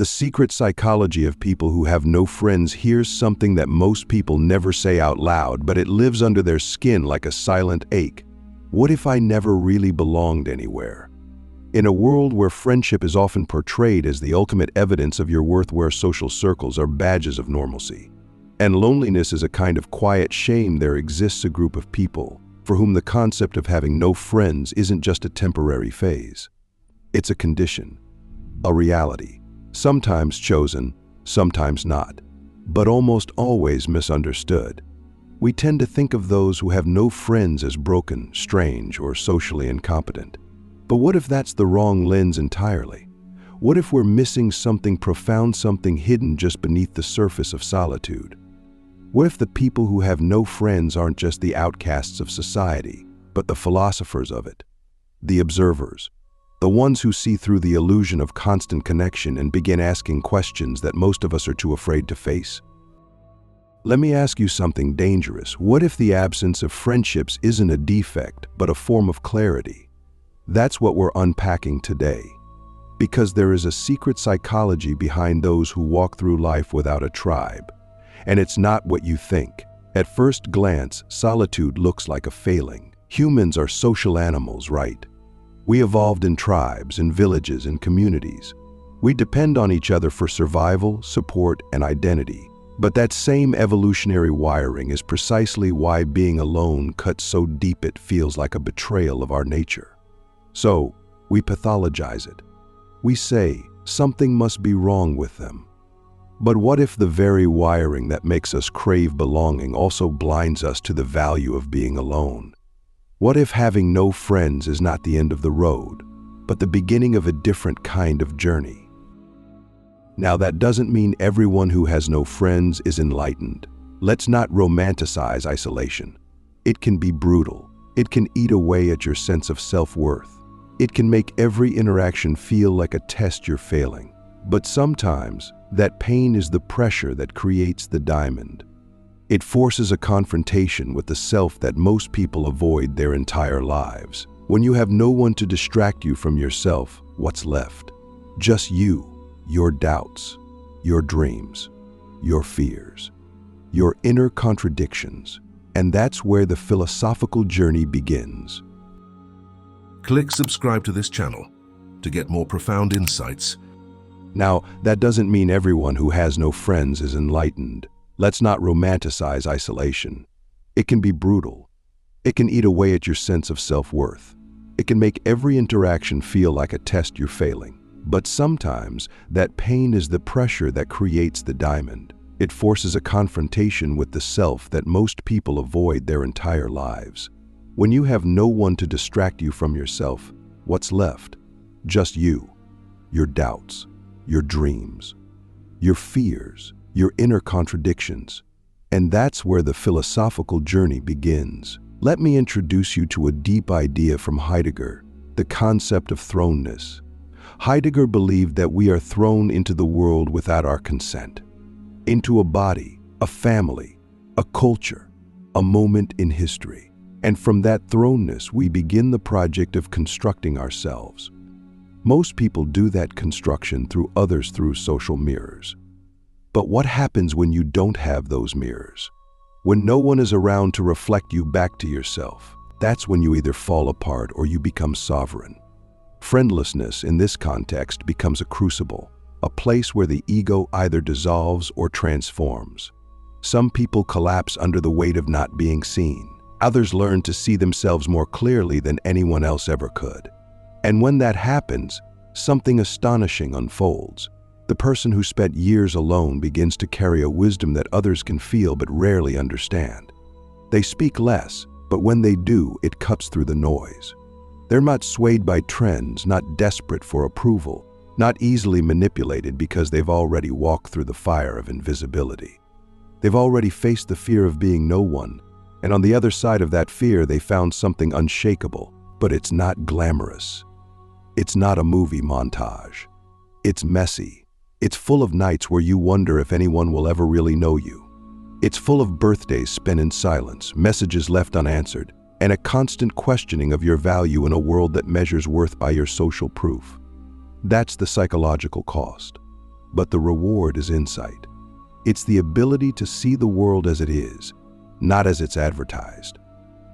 The secret psychology of people who have no friends. Here's something that most people never say out loud, but it lives under their skin like a silent ache. What if I never really belonged anywhere? In a world where friendship is often portrayed as the ultimate evidence of your worth, where social circles are badges of normalcy, and loneliness is a kind of quiet shame, there exists a group of people for whom the concept of having no friends isn't just a temporary phase. It's a condition, a reality, sometimes chosen, sometimes not, but almost always misunderstood. We tend to think of those who have no friends as broken, strange, or socially incompetent. But what if that's the wrong lens entirely? What if we're missing something profound, something hidden just beneath the surface of solitude? What if the people who have no friends aren't just the outcasts of society, but the philosophers of it, the observers, the ones who see through the illusion of constant connection and begin asking questions that most of us are too afraid to face? Let me ask you something dangerous. What if the absence of friendships isn't a defect, but a form of clarity? That's what we're unpacking today. Because there is a secret psychology behind those who walk through life without a tribe. And it's not what you think. At first glance, solitude looks like a failing. Humans are social animals, right? We evolved in tribes, in villages, in communities. We depend on each other for survival, support, and identity. But that same evolutionary wiring is precisely why being alone cuts so deep it feels like a betrayal of our nature. So, we pathologize it. We say, something must be wrong with them. But what if the very wiring that makes us crave belonging also blinds us to the value of being alone? What if having no friends is not the end of the road, but the beginning of a different kind of journey? Now, that doesn't mean everyone who has no friends is enlightened. Let's not romanticize isolation. It can be brutal. It can eat away at your sense of self-worth. It can make every interaction feel like a test you're failing. But sometimes, that pain is the pressure that creates the diamond. It forces a confrontation with the self that most people avoid their entire lives. When you have no one to distract you from yourself, what's left? Just you, your doubts, your dreams, your fears, your inner contradictions. And that's where the philosophical journey begins. Click subscribe to this channel to get more profound insights. Now, that doesn't mean everyone who has no friends is enlightened. Let's not romanticize isolation. It can be brutal. It can eat away at your sense of self-worth. It can make every interaction feel like a test you're failing. But sometimes, that pain is the pressure that creates the diamond. It forces a confrontation with the self that most people avoid their entire lives. When you have no one to distract you from yourself, what's left? Just you, your doubts, your dreams, your fears, your inner contradictions. And that's where the philosophical journey begins. Let me introduce you to a deep idea from Heidegger, the concept of thrownness. Heidegger believed that we are thrown into the world without our consent, into a body, a family, a culture, a moment in history. And from that thrownness, we begin the project of constructing ourselves. Most people do that construction through others, through social mirrors. But what happens when you don't have those mirrors? When no one is around to reflect you back to yourself? That's when you either fall apart or you become sovereign. Friendlessness in this context becomes a crucible, a place where the ego either dissolves or transforms. Some people collapse under the weight of not being seen. Others learn to see themselves more clearly than anyone else ever could. And when that happens, something astonishing unfolds. The person who spent years alone begins to carry a wisdom that others can feel but rarely understand. They speak less, but when they do, it cuts through the noise. They're not swayed by trends, not desperate for approval, not easily manipulated because they've already walked through the fire of invisibility. They've already faced the fear of being no one, and on the other side of that fear, they found something unshakable, but it's not glamorous. It's not a movie montage. It's messy. It's full of nights where you wonder if anyone will ever really know you. It's full of birthdays spent in silence, messages left unanswered, and a constant questioning of your value in a world that measures worth by your social proof. That's the psychological cost. but the reward is insight. It's the ability to see the world as it is, not as it's advertised.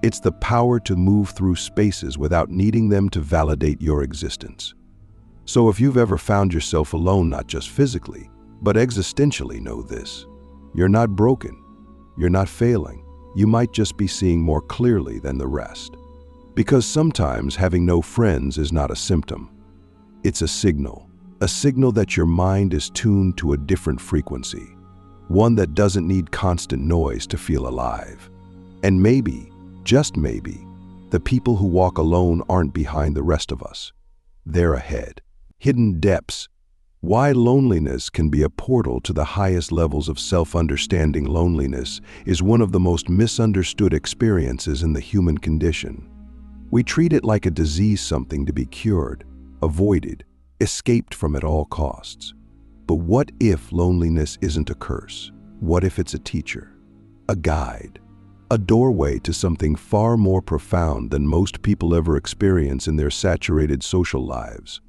It's the power to move through spaces without needing them to validate your existence. So if you've ever found yourself alone, not just physically, but existentially, know this. You're not broken. You're not failing. You might just be seeing more clearly than the rest. Because sometimes having no friends is not a symptom. It's a signal that your mind is tuned to a different frequency, one that doesn't need constant noise to feel alive. And maybe, just maybe, the people who walk alone aren't behind the rest of us. They're ahead. Hidden depths. Why loneliness can be a portal to the highest levels of self-understanding. Loneliness is one of the most misunderstood experiences in the human condition. We treat it like a disease, something to be cured, avoided, escaped from at all costs. But what if loneliness isn't a curse? What if it's a teacher, a guide, a doorway to something far more profound than most people ever experience in their saturated social lives?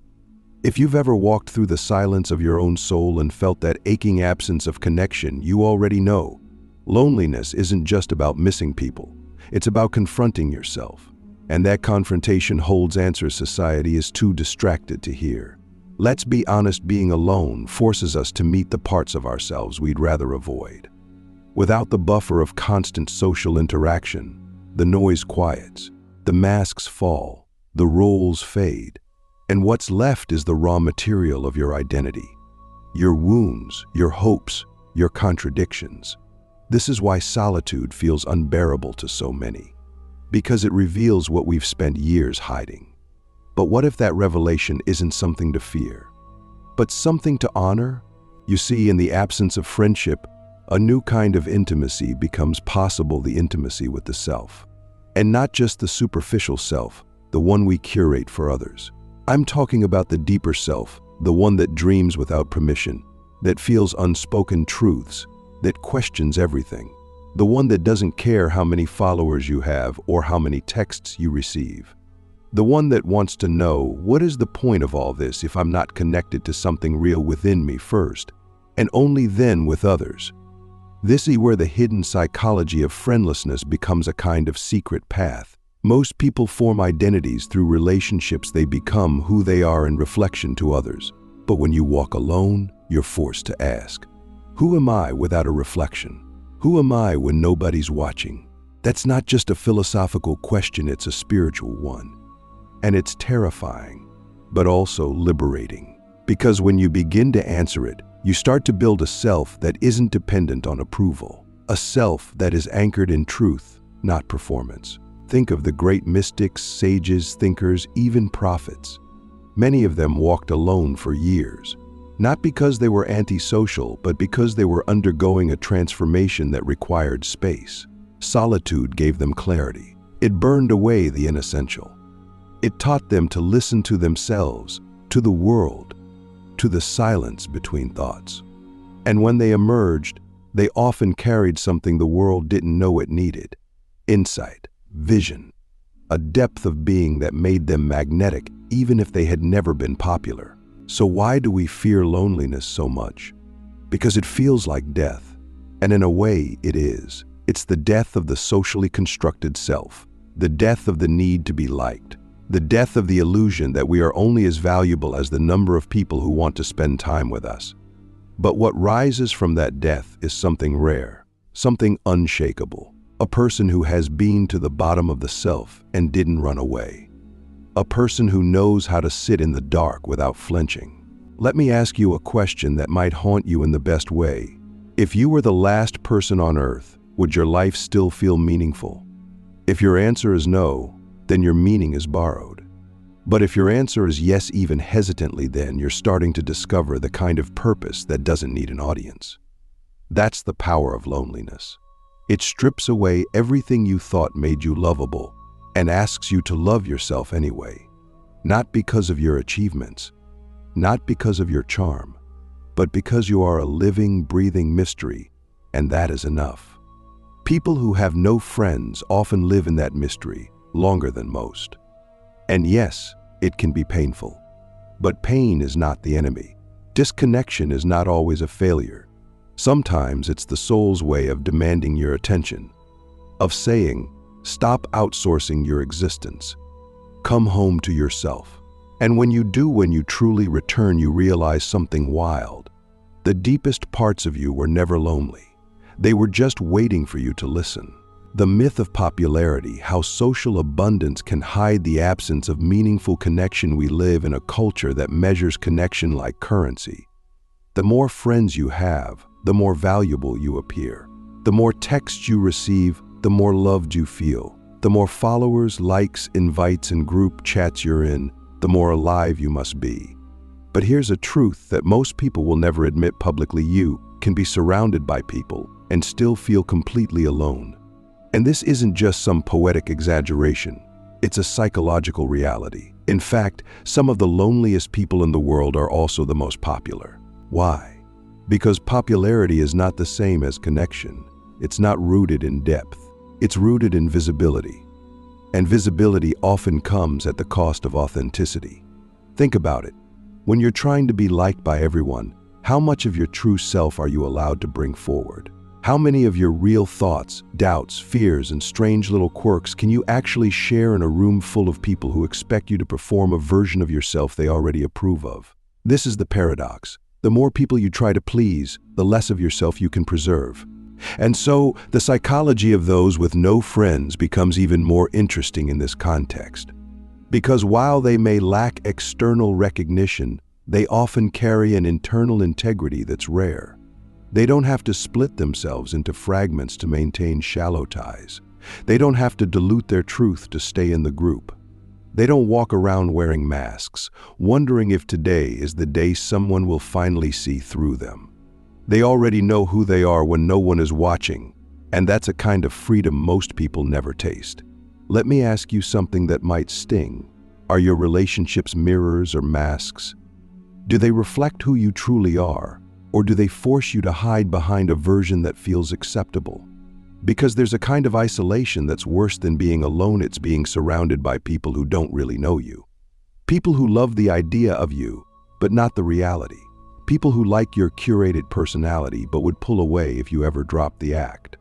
If you've ever walked through the silence of your own soul and felt that aching absence of connection, you already know. Loneliness isn't just about missing people. It's about confronting yourself. And that confrontation holds answers society is too distracted to hear. Let's be honest, being alone forces us to meet the parts of ourselves we'd rather avoid. Without the buffer of constant social interaction, the noise quiets, the masks fall, the roles fade, and what's left is the raw material of your identity. Your wounds, your hopes, your contradictions. This is why solitude feels unbearable to so many. Because it reveals what we've spent years hiding. But what if that revelation isn't something to fear, but something to honor? You see, in the absence of friendship, a new kind of intimacy becomes possible, the intimacy with the self. And not just the superficial self, the one we curate for others. I'm talking about the deeper self, the one that dreams without permission, that feels unspoken truths, that questions everything. The one that doesn't care how many followers you have or how many texts you receive. The one that wants to know, what is the point of all this if I'm not connected to something real within me first, and only then with others? This is where the hidden psychology of friendlessness becomes a kind of secret path. Most people form identities through relationships. They become who they are in reflection to others. But when you walk alone, you're forced to ask, who am I without a reflection? Who am I when nobody's watching? That's not just a philosophical question, it's a spiritual one. And it's terrifying, but also liberating. Because when you begin to answer it, you start to build a self that isn't dependent on approval. A self that is anchored in truth, not performance. Think of the great mystics, sages, thinkers, even prophets. Many of them walked alone for years. Not because they were antisocial, but because they were undergoing a transformation that required space. Solitude gave them clarity. It burned away the inessential. It taught them to listen to themselves, to the world, to the silence between thoughts. And when they emerged, they often carried something the world didn't know it needed. Insight, vision, a depth of being that made them magnetic even if they had never been popular. So why do we fear loneliness so much? Because it feels like death. And in a way, it is. It's the death of the socially constructed self, the death of the need to be liked, the death of the illusion that we are only as valuable as the number of people who want to spend time with us. But what rises from that death is something rare, something unshakable. A person who has been to the bottom of the self and didn't run away. A person who knows how to sit in the dark without flinching. Let me ask you a question that might haunt you in the best way. If you were the last person on earth, would your life still feel meaningful? If your answer is no, then your meaning is borrowed. But if your answer is yes, even hesitantly, then you're starting to discover the kind of purpose that doesn't need an audience. That's the power of loneliness. It strips away everything you thought made you lovable and asks you to love yourself anyway. Not because of your achievements, not because of your charm, but because you are a living, breathing mystery, and that is enough. People who have no friends often live in that mystery longer than most. And yes, it can be painful, but pain is not the enemy. Disconnection is not always a failure. Sometimes it's the soul's way of demanding your attention, of saying, stop outsourcing your existence. Come home to yourself. And when you do, when you truly return, you realize something wild. The deepest parts of you were never lonely. They were just waiting for you to listen. The myth of popularity, how social abundance can hide the absence of meaningful connection. We live in a culture that measures connection like currency. The more friends you have, the more valuable you appear. The more texts you receive, the more loved you feel. The more followers, likes, invites, and group chats you're in, the more alive you must be. But here's a truth that most people will never admit publicly: you can be surrounded by people and still feel completely alone. And this isn't just some poetic exaggeration. It's a psychological reality. In fact, some of the loneliest people in the world are also the most popular. Why? Because popularity is not the same as connection. It's not rooted in depth. It's rooted in visibility. And visibility often comes at the cost of authenticity. Think about it. When you're trying to be liked by everyone, how much of your true self are you allowed to bring forward? How many of your real thoughts, doubts, fears, and strange little quirks can you actually share in a room full of people who expect you to perform a version of yourself they already approve of? This is the paradox. The more people you try to please, the less of yourself you can preserve. And so, the psychology of those with no friends becomes even more interesting in this context. Because while they may lack external recognition, they often carry an internal integrity that's rare. They don't have to split themselves into fragments to maintain shallow ties. They don't have to dilute their truth to stay in the group. They don't walk around wearing masks, wondering if today is the day someone will finally see through them. They already know who they are when no one is watching, and that's a kind of freedom most people never taste. Let me ask you something that might sting. Are your relationships mirrors or masks? Do they reflect who you truly are? Or do they force you to hide behind a version that feels acceptable? Because there's a kind of isolation that's worse than being alone. It's being surrounded by people who don't really know you. People who love the idea of you, but not the reality. People who like your curated personality, but would pull away if you ever dropped the act.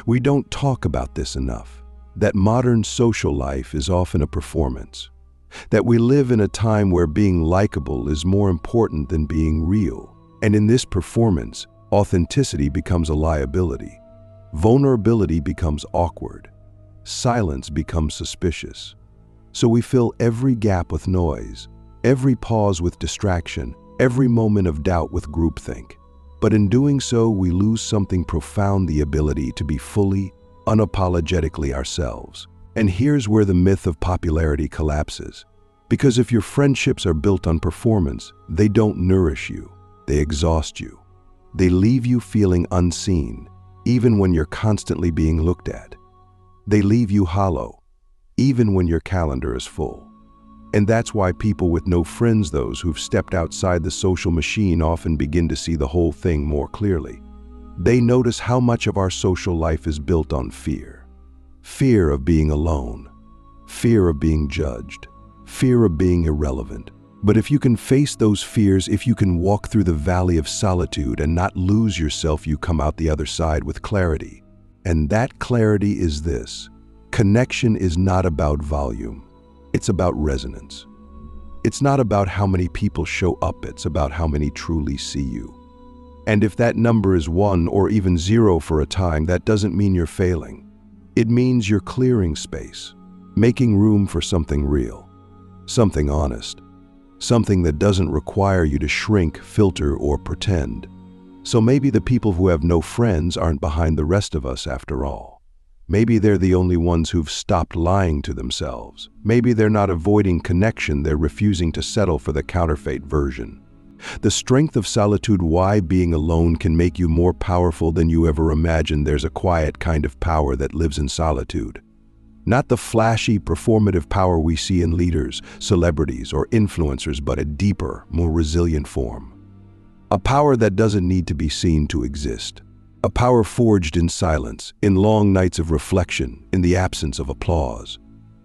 We don't talk about this enough. That modern social life is often a performance. That we live in a time where being likable is more important than being real. And in this performance, authenticity becomes a liability. Vulnerability becomes awkward. Silence becomes suspicious. So we fill every gap with noise, every pause with distraction, every moment of doubt with groupthink. But in doing so, we lose something profound: the ability to be fully, unapologetically ourselves. And here's where the myth of popularity collapses. Because if your friendships are built on performance, they don't nourish you. They exhaust you. They leave you feeling unseen, even when you're constantly being looked at. They leave you hollow, even when your calendar is full. And that's why people with no friends, those who've stepped outside the social machine, often begin to see the whole thing more clearly. They notice how much of our social life is built on fear. Fear of being alone. Fear of being judged. Fear of being irrelevant. But if you can face those fears, if you can walk through the valley of solitude and not lose yourself, you come out the other side with clarity. And that clarity is this: connection is not about volume. It's about resonance. It's not about how many people show up, it's about how many truly see you. And if that number is 1 or even 0 for a time, that doesn't mean you're failing. It means you're clearing space, making room for something real, something honest. Something that doesn't require you to shrink, filter, or pretend. So maybe the people who have no friends aren't behind the rest of us after all. Maybe they're the only ones who've stopped lying to themselves. Maybe they're not avoiding connection, they're refusing to settle for the counterfeit version. The strength of solitude, why being alone can make you more powerful than you ever imagined. There's a quiet kind of power that lives in solitude. Not the flashy, performative power we see in leaders, celebrities, or influencers, but a deeper, more resilient form. A power that doesn't need to be seen to exist. A power forged in silence, in long nights of reflection, in the absence of applause.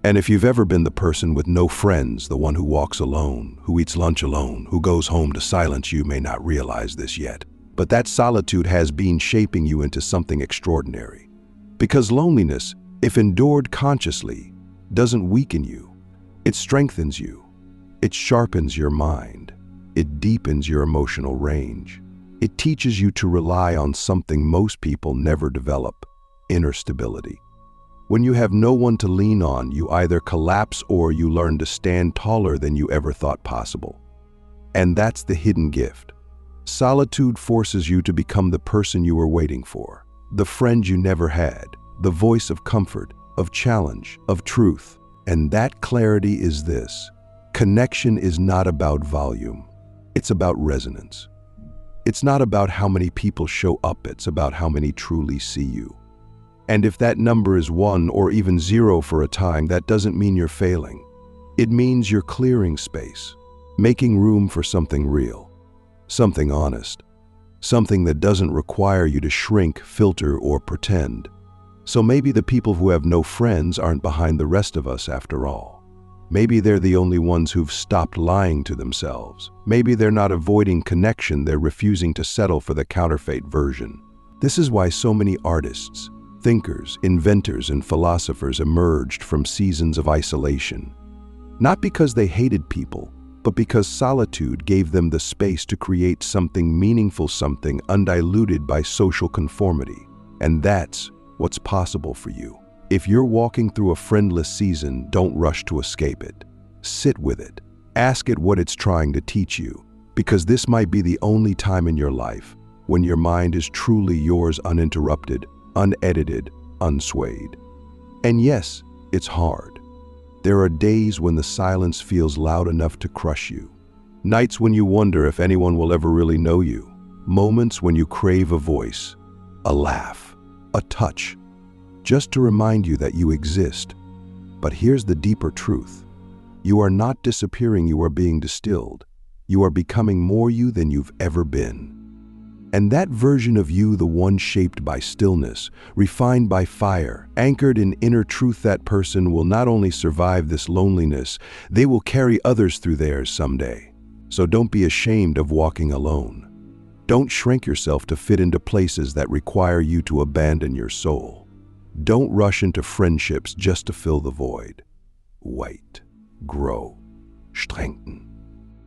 And if you've ever been the person with no friends, the one who walks alone, who eats lunch alone, who goes home to silence, you may not realize this yet. But that solitude has been shaping you into something extraordinary. Because loneliness, if endured consciously, doesn't weaken you. It strengthens you. It sharpens your mind. It deepens your emotional range. It teaches you to rely on something most people never develop: inner stability. When you have no one to lean on, you either collapse or you learn to stand taller than you ever thought possible. And that's the hidden gift. Solitude forces you to become the person you were waiting for, the friend you never had, the voice of comfort, of challenge, of truth. And that clarity is this: connection is not about volume. It's about resonance. It's not about how many people show up, it's about how many truly see you. And if that number is 1 or even 0 for a time, that doesn't mean you're failing. It means you're clearing space, making room for something real, something honest, something that doesn't require you to shrink, filter, or pretend. So maybe the people who have no friends aren't behind the rest of us after all. Maybe they're the only ones who've stopped lying to themselves. Maybe they're not avoiding connection, they're refusing to settle for the counterfeit version. This is why so many artists, thinkers, inventors, and philosophers emerged from seasons of isolation. Not because they hated people, but because solitude gave them the space to create something meaningful, something undiluted by social conformity. And that's what's possible for you. If you're walking through a friendless season, don't rush to escape it. Sit with it. Ask it what it's trying to teach you, because this might be the only time in your life when your mind is truly yours, uninterrupted, unedited, unswayed. And yes, it's hard. There are days when the silence feels loud enough to crush you. Nights when you wonder if anyone will ever really know you. Moments when you crave a voice, a laugh, a touch, just to remind you that you exist. But here's the deeper truth. You are not disappearing, you are being distilled. You are becoming more you than you've ever been. And that version of you, the one shaped by stillness, refined by fire, anchored in inner truth, that person will not only survive this loneliness, they will carry others through theirs someday. So don't be ashamed of walking alone. Don't shrink yourself to fit into places that require you to abandon your soul. Don't rush into friendships just to fill the void. Wait, grow, strengthen.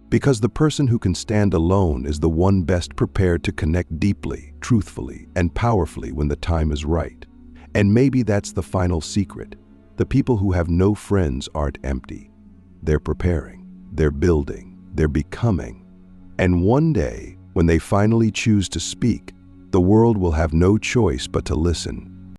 Because the person who can stand alone is the one best prepared to connect deeply, truthfully, and powerfully when the time is right. And maybe that's the final secret. The people who have no friends aren't empty. They're preparing, they're building, they're becoming. And one day, when they finally choose to speak, the world will have no choice but to listen.